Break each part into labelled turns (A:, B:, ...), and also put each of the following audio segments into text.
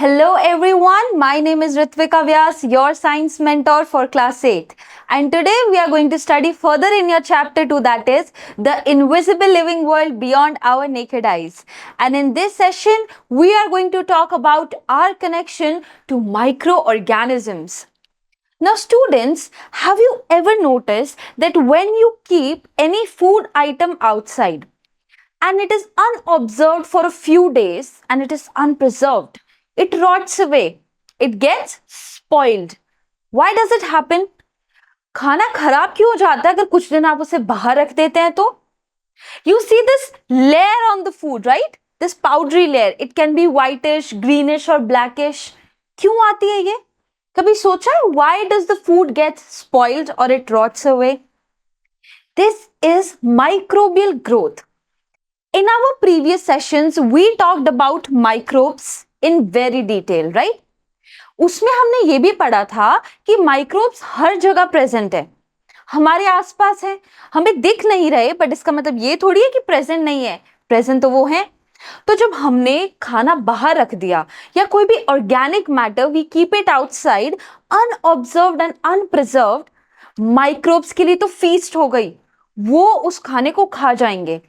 A: Hello everyone, my name is Ritvika Vyas, your science mentor for class 8. And today we are going to study further in your chapter 2, that is the invisible living world beyond our naked eyes. And in this session, we are going to talk about our connection to microorganisms. Now students, have you ever noticed that when you keep any food item outside and it is unobserved for a few days and it is unpreserved, it rots away, it gets spoiled. Why does it happen? खाना खराब क्यों हो जाता है अगर कुछ दिन आप उसे बाहर रख देते हैं तो? You see this layer on the food, right? This powdery layer. It can be whitish, greenish or blackish. क्यों आती है ये? कभी सोचा है why does the food get spoiled or it rots away? This is microbial growth. In our previous sessions, we talked about microbes in very detail, right? उसमें हमने ये भी पढ़ा था कि माइक्रोब्स हर जगह प्रेजेंट है, हमारे आसपास है, हमें दिख नहीं रहे, बट इसका मतलब ये थोड़ी है कि प्रेजेंट नहीं है, प्रेजेंट तो वो है. तो जब हमने खाना बाहर रख दिया या कोई भी organic matter we keep it outside unobserved and unpreserved, microbes के लिए तो फीस्ट हो गई, वो उस खाने को खा जाएंगे.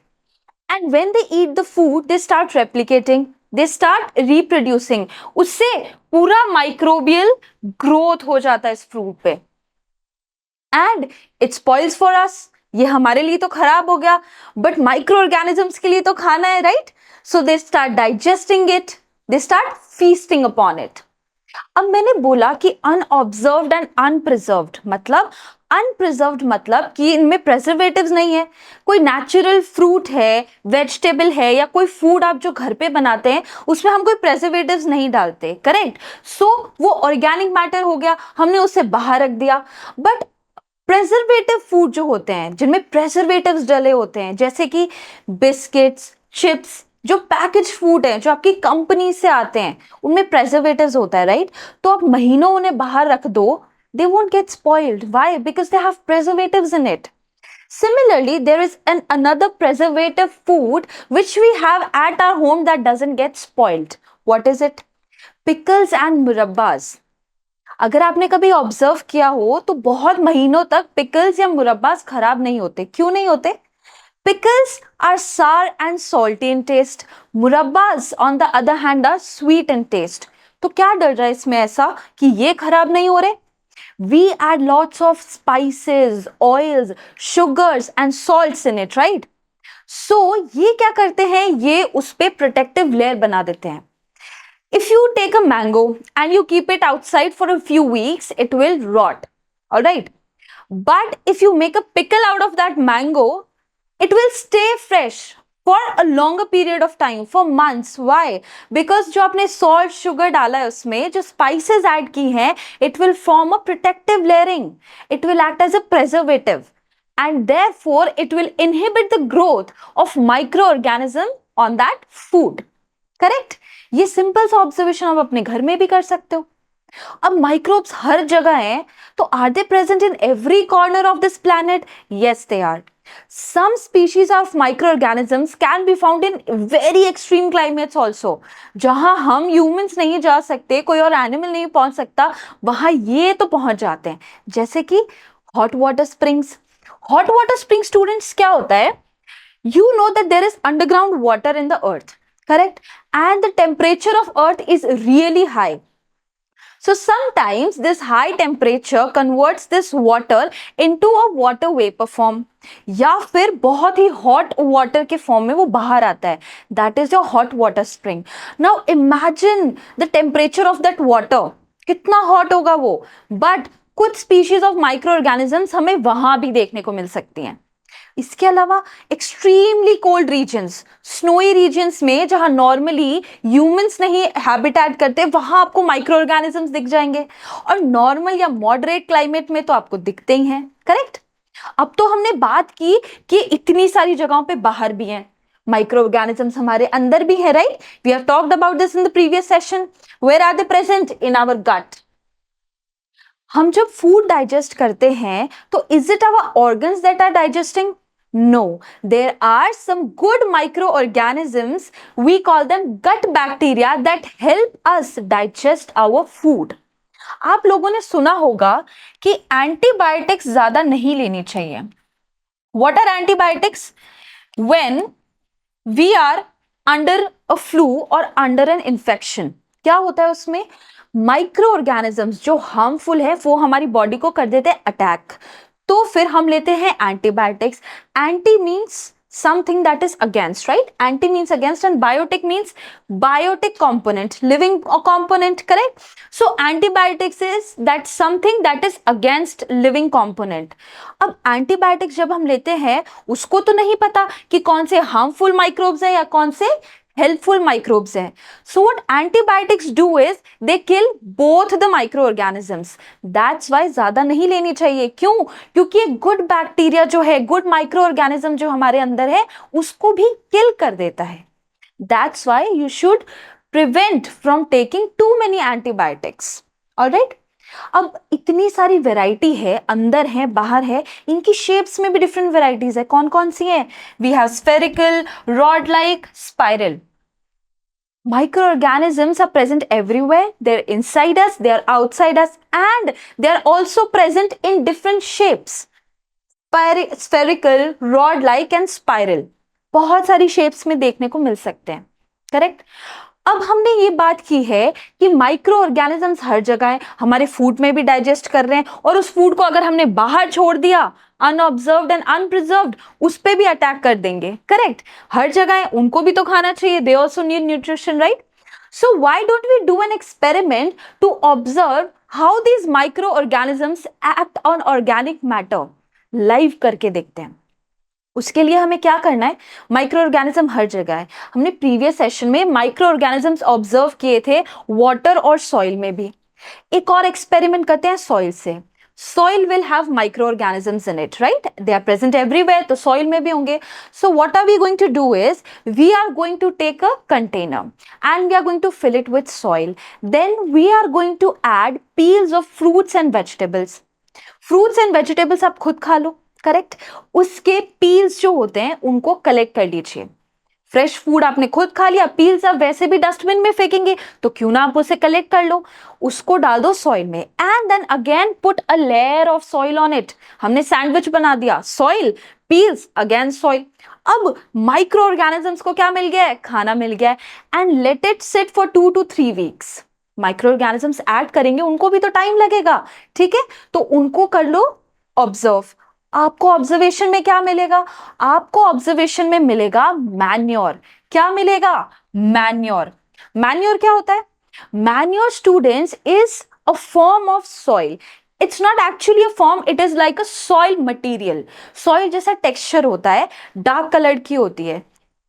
A: And when they eat the food, they start replicating, they start reproducing. उससे पूरा microbial growth हो जाता है इस fruit पे. And it spoils for us. ये हमारे लिए तो खराब हो गया, but microorganisms के लिए तो खाना है, right? So they start digesting it, they start feasting upon it. अब मैंने बोला कि unobserved and unpreserved मतलब अनप्रिजर्व्ड मतलब कि इनमें प्रेजर्वेटिव्स नहीं है. कोई नेचुरल फ्रूट है, वेजिटेबल है या कोई फूड आप जो घर पे बनाते हैं उसमें हम कोई प्रेजर्वेटिव्स नहीं डालते, करेक्ट? सो वो ऑर्गेनिक मैटर हो गया, हमने उसे बाहर रख दिया. बट प्रेजर्वेटिव फूड जो होते हैं जिनमें प्रेजर्वेटिव्स डले होते हैं, जैसे कि बिस्किट्स, चिप्स, जो पैकेज फूड है जो आपकी कंपनी से आते हैं उनमें प्रेजर्वेटिव्स होता है, राइट? तो आप महीनों उन्हें बाहर रख दो, they won't get spoiled. Why? Because they have preservatives in it. Similarly, there is another preservative food which we have at our home that doesn't get spoiled. What is it? Pickles and murabbas. अगर आपने कभी observe किया हो तो बहुत महीनों तक pickles या मुरब्बास खराब नहीं होते. क्यों नहीं होते? Pickles are sour and salty in taste. Murabbas on the other hand are sweet in taste. तो क्या डर रहा है इसमें ऐसा कि ये खराब नहीं हो रहे? We add lots of spices, oils, sugars and salts in it, right? So ये क्या करते हैं, ये उस पे protective layer बना देते हैं. If you take a mango and you keep it outside for a few weeks, it will rot, alright? But if you make a pickle out of that mango, it will stay fresh for a longer period of time, for months. Why? Because जो आपने salt, sugar डाला है उसमें, जो spices add की हैं, it will form a protective layering. It will act as a preservative, and therefore it will inhibit the growth of microorganism on that food. Correct? ये simple सा observation आप अपने घर में भी कर सकते हो. अब microbes हर जगह हैं, तो are they present in every corner of this planet? Yes, they are. Some species of microorganisms can be found in very extreme climates also. जहां हम humans नहीं जा सकते, कोई और animal नहीं पहुंच सकता, वहां ये तो पहुंच जाते हैं. जैसे कि hot water springs. Hot water spring students क्या होता है? You know that there is underground water in the earth, correct? And the temperature of earth is really high. So sometimes this high temperature converts this water into a water vapor form, या फिर बहुत ही hot water के form में वो बाहर आता है. That is your hot water spring. Now imagine the temperature of that water. कितना hot होगा वो? But कुछ species of microorganisms हमें वहां भी देखने को मिल सकती हैं. इसके अलावा extremely cold regions, snowy regions में जहां नॉर्मली ह्यूमंस नहीं हैबिटेट करते, वहां आपको माइक्रो ऑर्गेनिजम्स दिख जाएंगे. और नॉर्मल या मॉडरेट क्लाइमेट में तो आपको दिखते ही हैं, करेक्ट? अब तो हमने बात की कि इतनी सारी जगहों पे बाहर भी हैं माइक्रो ऑर्गेनिजम्स, हमारे अंदर भी है, right? We have talked about this in the previous session. Where are they present? In our gut. हम जब फूड डाइजेस्ट करते हैं तो is it our organs that are digesting? No, there are some good microorganisms, we call them gut bacteria, that help us digest our food. आप लोगों ने सुना होगा कि एंटीबायोटिक्स ज्यादा नहीं लेनी चाहिए. What are antibiotics? When we are under a flu or under an infection, क्या होता है उसमें? माइक्रो ऑर्गेनिजम्स जो हार्मफुल है वो हमारी बॉडी को कर देते हैं अटैक. तो फिर हम लेते हैं antibiotics. Anti means something that is against, right? Anti means against and biotic means biotic component, living component, correct? So antibiotics is that something that is against living component. अब antibiotics जब हम लेते हैं उसको तो नहीं पता कि कौन से harmful microbes हैं या कौन से helpful microbes हैं. So what antibiotics do is they kill both the microorganisms. That's why ज़्यादा नहीं लेनी चाहिए. क्यों? क्योंकि एक good bacteria जो है, good microorganism जो हमारे अंदर है, उसको भी kill कर देता है. That's why you should prevent from taking too many antibiotics. Alright? अब इतनी सारी वैरायटी है, अंदर है, बाहर है, इनकी शेप्स में भी डिफरेंट वैरायटीज है. कौन कौन सी है? We have spherical, rod like, spiral. Microorganisms are present everywhere. They're inside us, they're outside us, and they're also present in different shapes. Spherical, rod-like and spiral. बहुत सारी shapes में देखने को मिल सकते हैं. Correct? अब हमने ये बात की है कि माइक्रो ऑर्गेनिजम्स हर जगह है, हमारे फूड में भी डाइजेस्ट कर रहे हैं, और उस फूड को अगर हमने बाहर छोड़ दिया अनऑब्जर्व्ड एंड अनप्रिजर्व्ड, उस पे भी अटैक कर देंगे. करेक्ट? हर जगह है, उनको भी तो खाना चाहिए. They also need nutrition, right? So why don't we do an experiment to observe how these micro organisms act on organic matter? Live करके देखते हैं. उसके लिए हमें क्या करना है? माइक्रो ऑर्गेनिज्म हर जगह है. हमने प्रीवियस सेशन में माइक्रो ऑर्गेनिजम्स ऑब्जर्व किए थे वाटर और सॉइल में भी. एक और एक्सपेरिमेंट करते हैं सॉइल से. Soil will have microorganisms in it, right? They are present everywhere, तो soil में भी होंगे. So what are we going to do is, we are going to take a container and we are going to fill it with soil. Then we are going to add peels of fruits and vegetables. Fruits and vegetables आप खुद खा लो, correct? उसके peels जो होते हैं उनको collect कर लीजिए. फ्रेश फूड आपने खुद खा लिया, पील्स आप वैसे भी डस्टबिन में फेंकेंगे, तो क्यों ना आप उसे कलेक्ट कर लो. उसको डाल दो सॉइल में and then again put a layer of soil on it. हमने सैंडविच बना दिया. Soil, peels, again soil. अब माइक्रो ऑर्गेनिजम्स को क्या मिल गया है? खाना मिल गया है. And let it sit for 2 to 3 weeks. Micro organisms add करेंगे, उनको भी तो टाइम लगेगा. ठीक है, तो उनको कर लो ऑब्जर्व. आपको ऑब्जर्वेशन में क्या मिलेगा? आपको ऑब्जर्वेशन में मिलेगा मैन्योर. क्या मिलेगा? मैन्योर. मैन्योर क्या होता है? Manure students is a form of soil. It's not actually a form, it is like a soil material. Soil जैसा टेक्सचर होता है, डार्क कलर की होती है.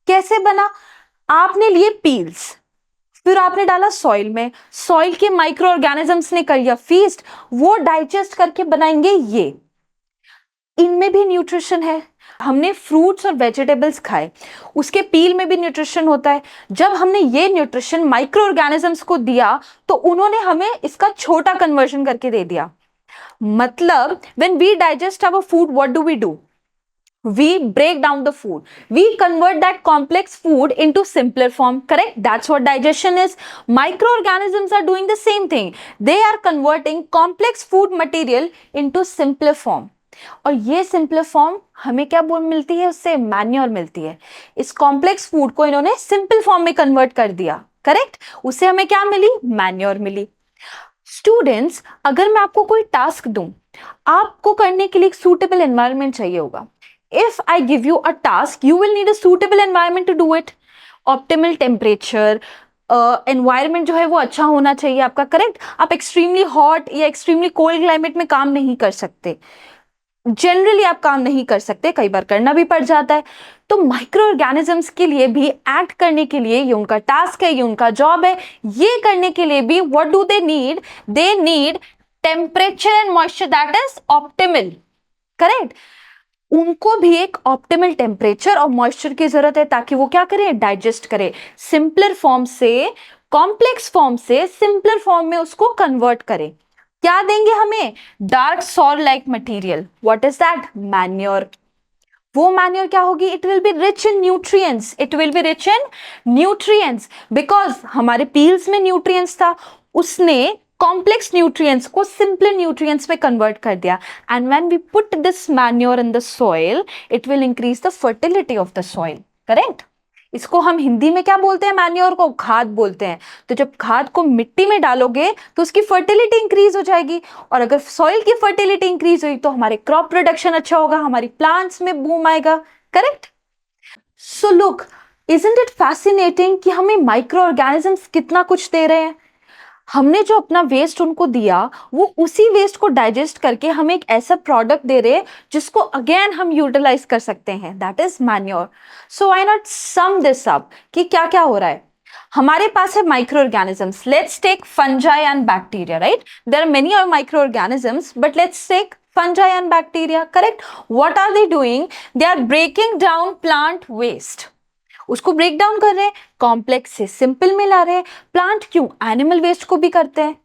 A: कैसे बना? आपने लिए पील्स, फिर आपने डाला सॉइल में, सॉइल के माइक्रो ऑर्गेनिजम्स ने कर लिया फीस्ट, वो डाइजेस्ट करके बनाएंगे ये. इनमें भी न्यूट्रिशन है. हमने फ्रूट्स और वेजिटेबल्स खाए, उसके पील में भी न्यूट्रिशन होता है. जब हमने ये न्यूट्रिशन माइक्रो ऑर्गेनिजम्स को दिया तो उन्होंने हमें इसका छोटा कन्वर्जन करके दे दिया. मतलब when we digest our food, what do we do? We break down the food. We convert that complex food into simpler form. Correct? That's what digestion is. Microorganisms are doing the same thing. They are converting complex food material into simpler form. और ये simpler form हमें क्या मिलती है? उससे manure मिलती है. इस कॉम्प्लेक्स फूड को इन्होंने सिंपल फॉर्म में कन्वर्ट कर दिया. करेक्ट? उससे हमें क्या मिली? मैन्योर मिली. स्टूडेंट्स, अगर मैं आपको कोई टास्क दूं, आपको करने के लिए एक सूटेबल एनवायरनमेंट चाहिए होगा. If I give you a task, you will need a suitable environment to do it. Optimal temperature, environment जो है वो अच्छा होना चाहिए आपका. करेक्ट? आप एक्सट्रीमली हॉट या एक्सट्रीमली कोल्ड क्लाइमेट में काम नहीं कर सकते. जनरली आप काम नहीं कर सकते, कई बार करना भी पड़ जाता है. तो माइक्रो ऑर्गेनिजम्स के लिए भी एक्ट करने के लिए, ये उनका टास्क है, ये उनका जॉब है, ये करने के लिए भी what do they need? They need temperature and moisture that is optimal. Correct? उनको भी एक ऑप्टिमल टेम्परेचर और मॉइस्चर की जरूरत है ताकि वो क्या करें? डाइजेस्ट करें. सिंपलर फॉर्म से कॉम्प्लेक्स फॉर्म से सिंपलर फॉर्म में उसको कन्वर्ट करें. क्या देंगे हमें? Dark soil like material. What is that? Manure. वो मैन्योर क्या होगी, it will be rich in nutrients, it will be rich in nutrients, because हमारे पील्स में न्यूट्रिएंट्स था, उसने कॉम्प्लेक्स न्यूट्रिएंट्स को सिंपल न्यूट्रिएंट्स में कन्वर्ट कर दिया, and when we put this manure in the soil it will increase the fertility of the soil, correct. इसको हम हिंदी में क्या बोलते हैं, मैन्योर को खाद बोलते हैं। तो जब खाद को मिट्टी में डालोगे तो उसकी फर्टिलिटी इंक्रीज हो जाएगी, और अगर सॉइल की फर्टिलिटी इंक्रीज हुई तो हमारे क्रॉप प्रोडक्शन अच्छा होगा, हमारी प्लांट्स में बूम आएगा, correct. So look, isn't it fascinating कि हमें माइक्रो ऑर्गेनिजम्स कितना कुछ दे रहे हैं। हमने जो अपना वेस्ट उनको दिया वो उसी वेस्ट को डाइजेस्ट करके हमें एक ऐसा प्रोडक्ट दे रहे हैं जिसको अगेन हम यूटिलाइज कर सकते हैं, that is manure. So why not sum this up कि क्या क्या हो रहा है। हमारे पास है micro organisms, let's take fungi and bacteria, right. There are many और micro organisms but let's take fungi and bacteria, correct. What are they doing? They are breaking down plant waste. उसको ब्रेक डाउन कर रहे हैं, complex से simple में ला रहे हैं। Plant क्यों, एनिमल वेस्ट को भी करते हैं।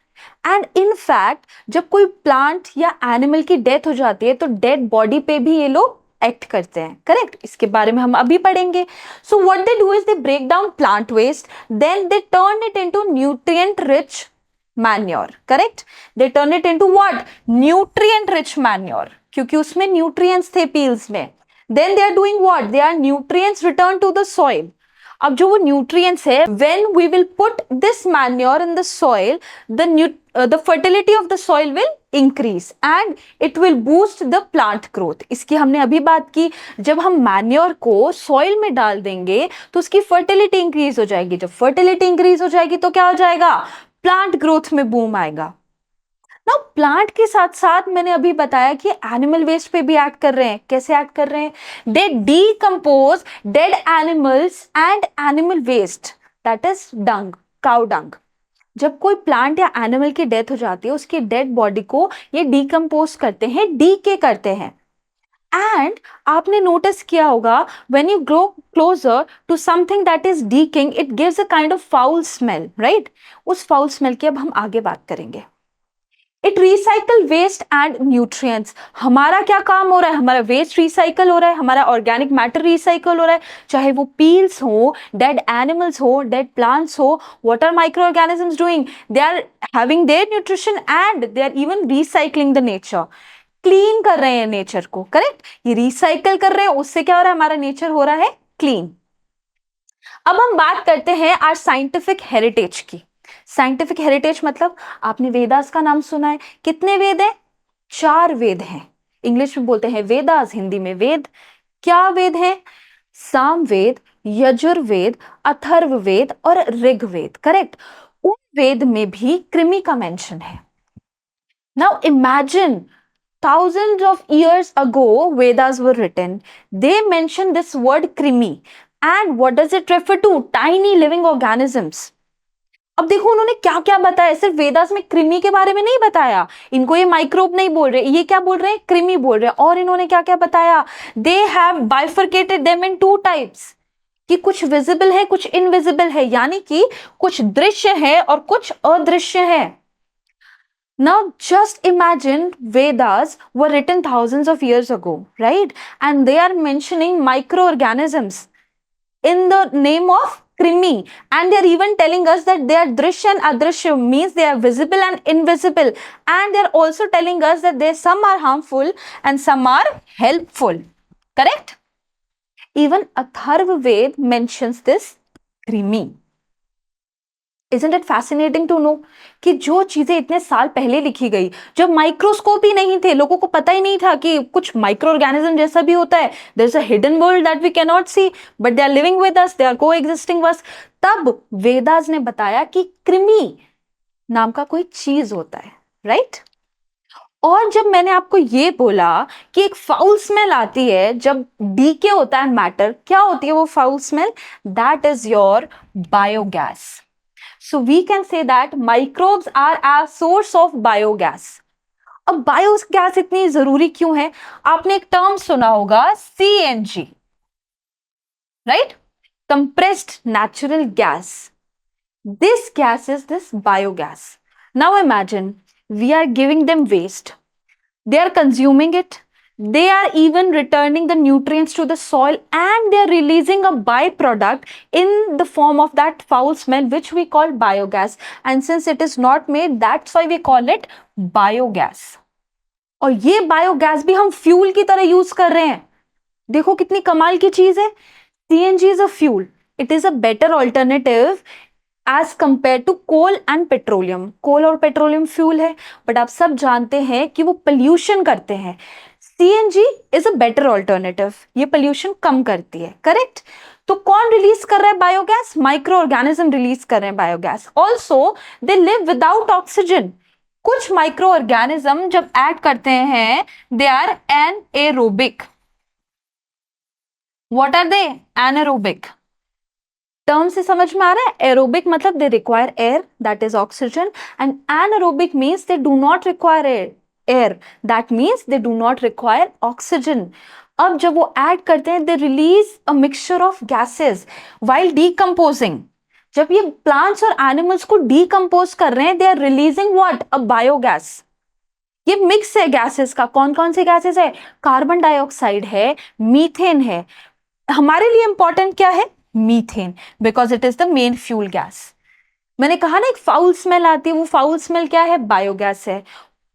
A: एंड इन फैक्ट जब कोई प्लांट या एनिमल की डेथ हो जाती है तो डेड बॉडी पे भी ये लोग एक्ट करते हैं, करेक्ट। इसके बारे में हम अभी पढ़ेंगे। So what they do is they break down plant waste, then they turn it into nutrient rich manure, correct. They turn it into what, nutrient rich manure, क्योंकि उसमें न्यूट्रिएंट्स थे पील्स में। Then they are doing what? They are nutrients return to the soil. अब जो वो nutrients है, when we will put this manure in the soil, the fertility of the soil will increase and it will boost the plant growth. इसकी हमने अभी बात की, जब हम manure को soil में डाल देंगे तो उसकी fertility increase हो जाएगी। जब fertility increase हो जाएगी तो क्या हो जाएगा, plant growth में boom आएगा। ना प्लांट के साथ साथ मैंने अभी बताया कि एनिमल वेस्ट पे भी ऐड कर रहे हैं। कैसे ऐड कर रहे हैं, they decompose dead animals and animal waste, that is dung, cow dung. जब कोई प्लांट या एनिमल की डेथ हो जाती है उसकी डेड बॉडी को ये डीकंपोज करते हैं, डीके करते हैं। एंड आपने नोटिस किया होगा when you go closer to something that is decaying it gives a kind of foul smell, right. उस फाउल स्मेल की अब हम आगे बात करेंगे। It recycle waste and nutrients. हमारा क्या काम हो रहा है, हमारा वेस्ट रिसाइकल हो रहा है, हमारा ऑर्गेनिक मैटर रिसाइकल हो रहा है, चाहे वो पील्स हो, डेड एनिमल्स हो, डेड प्लांट्स हो। What are micro organisms doing, they are having their nutrition and they are even recycling the nature, clean कर रहे हैं नेचर को, करेक्ट। ये रिसाइकल कर रहे हैं, उससे क्या हो रहा है, हमारा नेचर हो रहा है क्लीन। अब हम बात करते हैं आर साइंटिफिक हेरिटेज की। साइंटिफिक हेरिटेज मतलब आपने वेदास का नाम सुना है, कितने वेद हैं, 4 वेद हैं। इंग्लिश में बोलते हैं वेदास, हिंदी में वेद। क्या वेद हैं, सामवेद, यजुर्वेद, अथर्ववेद और ऋग्वेद, करेक्ट। उन वेद में भी कृमि का मेंशन है। Now imagine thousands of years ago Vedas were written, they mention this word krimi, and what does it refer to, tiny living organisms. अब देखो उन्होंने क्या क्या बताया, सिर्फ वेदास में कृमि के बारे में नहीं बताया, इनको ये माइक्रोब नहीं बोल रहे, ये क्या बोल रहे हैं, कृमि बोल रहे हैं। और इन्होंने क्या क्या बताया, they have bifurcated them in 2 types, कि कुछ विजिबल है कुछ इनविजिबल है, यानी कि कुछ दृश्य है और कुछ अदृश्य है। Now just imagine Vedas were written thousands of years ago, right? And they are mentioning microorganisms in the name of krimi, and they are even telling us that they are drishya and adrishya, means they are visible and invisible, and they are also telling us that they some are harmful and some are helpful, correct? Even Atharva Ved mentions this krimi. Isn't it fascinating to know कि जो चीजें इतने साल पहले लिखी गई, जब microscope ही नहीं थे, लोगों को पता ही नहीं था कि कुछ माइक्रो ऑर्गेनिज्म जैसा भी होता है, there is a hidden world that we can not see but they are living with us, they are coexisting with us. तब वेदास ने बताया कि कृमि नाम का कोई चीज होता है, राइट। और जब मैंने आपको ये बोला कि एक फाउल स्मेल आती है जब डीके होता है मैटर, क्या होती है वो foul smell, that is your biogas. So we can say that microbes are a source of biogas. अब बायोगैस इतनी जरूरी क्यों है, आपने एक टर्म सुना होगा CNG, right? Compressed natural gas. This gas is this biogas. Now imagine we are giving them waste. They are consuming it. They are even returning the nutrients to the soil, and they are releasing a byproduct in the form of that foul smell, which we call biogas. And since it is not made, that's why we call it biogas. और ये biogas भी हम fuel की तरह use कर रहे हैं. देखो कितनी कमाल की चीज है. CNG is a fuel. It is a better alternative as compared to coal and petroleum. कोल और पेट्रोलियम फ्यूल है, बट आप सब जानते हैं कि वो पोल्यूशन करते हैं. CNG is a better alternative. ये पोल्यूशन कम करती है. करेक्ट. तो कौन रिलीज कर रहा है बायोगैस? माइक्रो ऑर्गेनिज्म रिलीज कर रहे हैं biogas. Also they live without oxygen. कुछ माइक्रो ऑर्गेनिज्म जब ऐड करते हैं, they are anaerobic. What are they? Anaerobic. Term से समझ में आ रहा है? एरोबिक मतलब they require air, that is oxygen, and anaerobic means they do not require air, that means they do not require oxygen. अब जब वो ऐड करते हैं, they release a mixture of gases while decomposing. जब ये plants और animals को decompose कर रहे हैं, they are releasing what? A biogas. ये मिक्स है गैसेस का. कौन कौन से गैसेस है? कार्बन डाइऑक्साइड है, मीथेन है. हमारे लिए इंपॉर्टेंट क्या है? Methane, because it is the main fuel gas. मैंने कहा ना एक फाउल स्मेल आती है, वो फाउल स्मेल क्या है? बायोगैस है.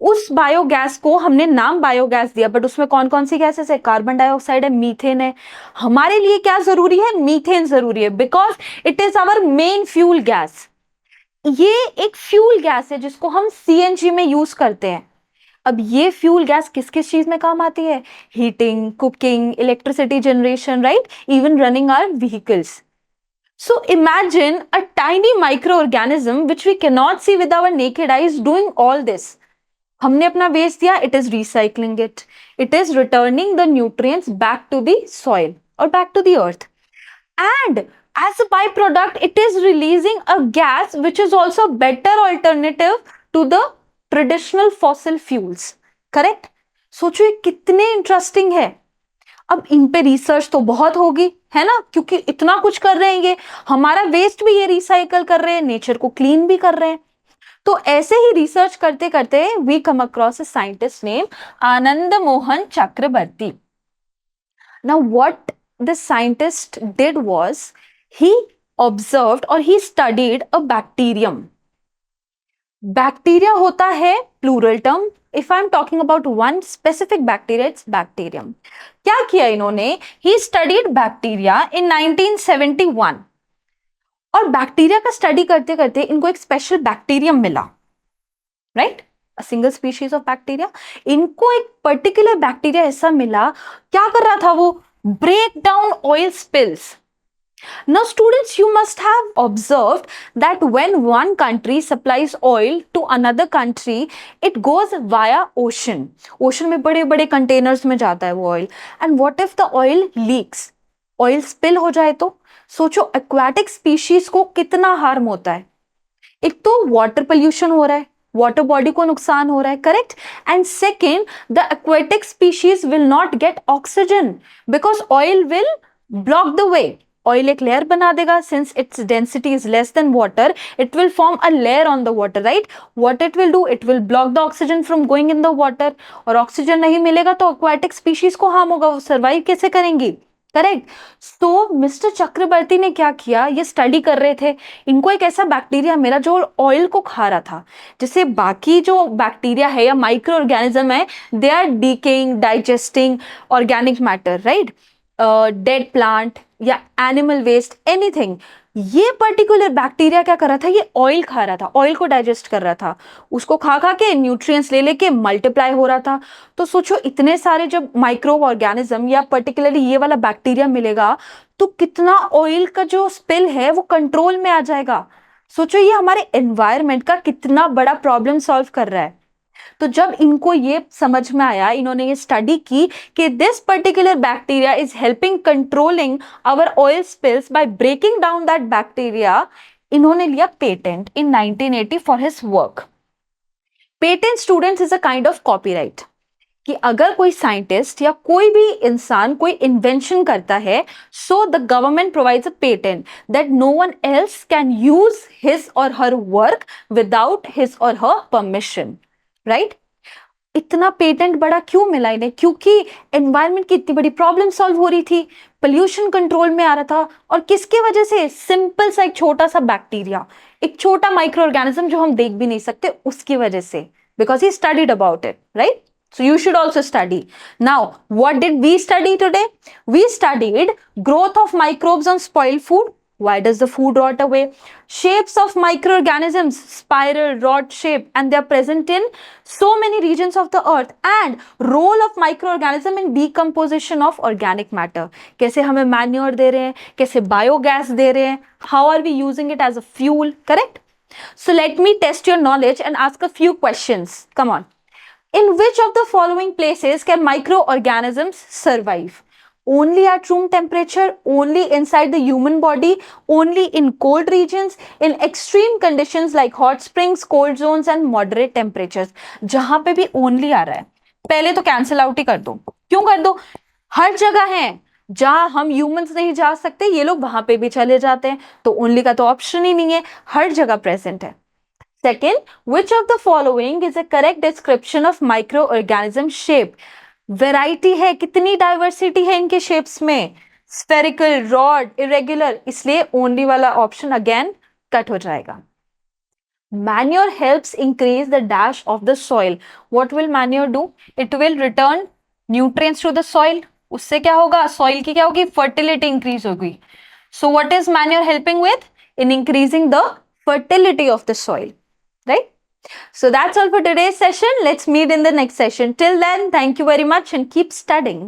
A: उस बायोगैस को हमने नाम बायोगैस दिया, बट उसमें कौन कौन सी गैसेस है? कार्बन डाइऑक्साइड है, मीथेन है. हमारे लिए क्या जरूरी है? मीथेन जरूरी है, because it is our main fuel gas. ये एक फ्यूल गैस है जिसको हम CNG में यूज करते हैं. अब ये फ्यूल गैस किस किस चीज में काम आती है? Heating, cooking, electricity generation, right, even running our vehicles. So imagine a tiny microorganism which we cannot see with our naked eyes doing all this. हमने अपना वेस्ट दिया, it is recycling it. It is returning the nutrients back to the soil or back to the earth. And as a byproduct, it is releasing a gas which is also a better alternative to the traditional fossil fuels. Correct. सोचो ये कितने interesting है. अब इन पे research तो बहुत होगी, है ना, क्योंकि इतना कुछ कर रहे हैं ये. हमारा वेस्ट भी ये रिसाइकल कर रहे हैं, नेचर को क्लीन भी कर रहे हैं. तो ऐसे ही रिसर्च करते करते we come across a scientist name Anand Mohan Chakravarty. Now what the scientist did was he observed और he studied a bacterium. Bacteria होता है plural term. If I am talking about one specific bacteria, it's bacterium. क्या किया इन्होंने? He studied bacteria in 1971. और bacteria का study करते करते इनको एक स्पेशल बैक्टीरियम मिला, right, a single species of bacteria. इनको एक पर्टिकुलर बैक्टीरिया ऐसा मिला, क्या कर रहा था वो? Break down oil spills. Now students, you must have observed that when one country supplies oil to another country, it goes via ocean. Ocean में बड़े बड़े containers में जाता है वो oil. And what if the oil leaks? Oil spill हो जाए तो सोचो aquatic species को कितना harm होता है. एक तो water pollution हो रहा है, वाटर बॉडी को नुकसान हो रहा है. Correct. And second, the aquatic species will not get oxygen because oil will block the way. Oil एक लेयर बना देगा. Since its density is less than water, it will form a layer on the water, right. What it will do? It will block the oxygen from going in the water. और oxygen नहीं मिलेगा तो aquatic species को harm होगा, वो survive कैसे करेंगी? Correct. तो मिस्टर चक्रवर्ती ने क्या किया? ये स्टडी कर रहे थे, इनको एक ऐसा बैक्टीरिया मिला जो ऑयल को खा रहा था. जैसे बाकी जो बैक्टीरिया है या माइक्रो ऑर्गेनिज्म है, they are decaying, digesting organic matter, right, dead plant या एनिमल वेस्ट, एनीथिंग. ये पर्टिकुलर बैक्टीरिया क्या कर रहा था? ये ऑयल खा रहा था, ऑयल को डाइजेस्ट कर रहा था. उसको खा खा के न्यूट्रिएंट्स ले लेके मल्टीप्लाई हो रहा था. तो सोचो इतने सारे जब माइक्रो ऑर्गेनिज्म या पर्टिकुलरली ये वाला बैक्टीरिया मिलेगा तो कितना ऑयल का जो स्पिल है वो कंट्रोल में आ जाएगा. सोचो ये हमारे एनवायरमेंट का कितना बड़ा प्रॉब्लम सॉल्व कर रहा है. तो जब इनको ये समझ में आया, इन्होंने ये स्टडी की कि this particular bacteria is helping controlling our oil spills by breaking down that bacteria, इन्होंने लिया patent in 1980 for his work. Patent students is a kind of copyright, कि अगर कोई साइंटिस्ट या कोई भी इंसान कोई इन्वेंशन करता है, so the government provides a patent that no one else can use his or her work without his or her permission, right. इतना पेटेंट बड़ा क्यों मिला इन्हें? क्योंकि एनवायरनमेंट की इतनी बड़ी प्रॉब्लम सॉल्व हो रही थी, पोल्यूशन कंट्रोल में आ रहा था, और किसके वजह से? सिंपल सा एक छोटा सा बैक्टीरिया, एक छोटा माइक्रो ऑर्गेनिज्म जो हम देख भी नहीं सकते, उसकी वजह से, because he studied about it, right? So you should also study. Now, what did we study today? We studied growth of microbes on spoiled food. Why does the food rot away? Shapes of microorganisms, spiral, rod shape, and they are present in so many regions of the earth. And role of microorganism in decomposition of organic matter. कैसे हमें manure दे रहे हैं, कैसे biogas दे रहे हैं, how are we using it as a fuel, correct? So let me test your knowledge and ask a few questions. Come on. In which of the following places can microorganisms survive? Only at room temperature, only inside the human body, only in cold regions, in extreme conditions like hot springs, cold zones and moderate temperatures. जहां पे भी only आ रहा है, पहले तो cancel out ही कर दो. क्यों कर दो? हर जगह है जहां हम ह्यूमंस नहीं जा सकते, ये लोग वहां पे भी चले जाते हैं, तो ओनली का तो ऑप्शन ही नहीं है, हर जगह प्रेजेंट है. Second, which of the following is a correct description of microorganism shape? Variety है, कितनी डाइवर्सिटी है इनके शेप्स में, स्फेरिकल, रॉड, इरेगुलर, इसलिए ओनली वाला ऑप्शन अगेन कट हो जाएगा. Manure helps increase the dash of the soil. What will manure do? It will return nutrients to the soil. उससे क्या होगा? Soil की क्या होगी? Fertility increase होगी. So what is manure helping with? In increasing the fertility of the soil. Right? So that's all for today's session. Let's meet in the next session. Till then, thank you very much and keep studying.